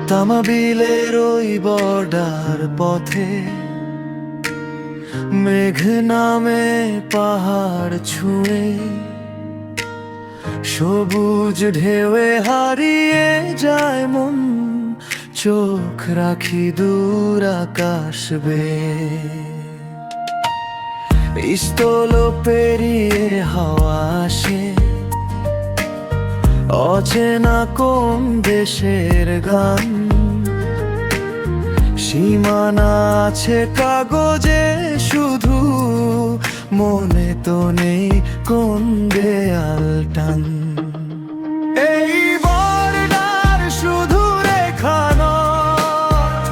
তামাবিলের ওই বর্ডার পথে মেঘ নামে পাহাড় ছুঁয়ে, সবুজ ঢেউয়ে হারিয়ে যায় মন, চোখ রাখি দূর আকাশ বেয়ে। স্থল পেরিয়ে হাওয়া আসে, অচেনা কোন দেশের গান। সীমানা আছে কাগজে শুধু, মনে তো নেই কোন দেয়াল টান। এই বর্ডার শুধু রেখা নয়,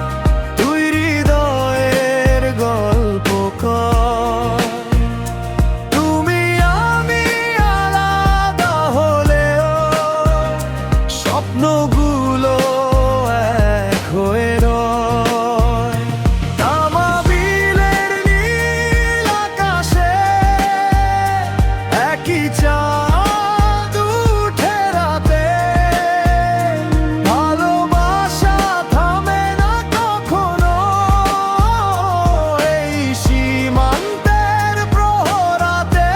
তুই হৃদয়ের গল্প কর। তুমি আমি আলাদা হলেও স্বপ্নগুলো এক হয়ে রয়। তামাবিলের নীল আকাশে একই চাঁদ উঠে রাতে, ভালোবাসা থামে না কখনো এই সীমান্তের প্রহরাতে।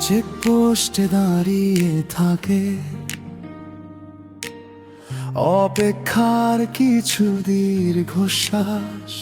চেকপোস্টে দাঁড়িয়ে থাকে অপেক্ষার কিছু দীর্ঘশ্বাস।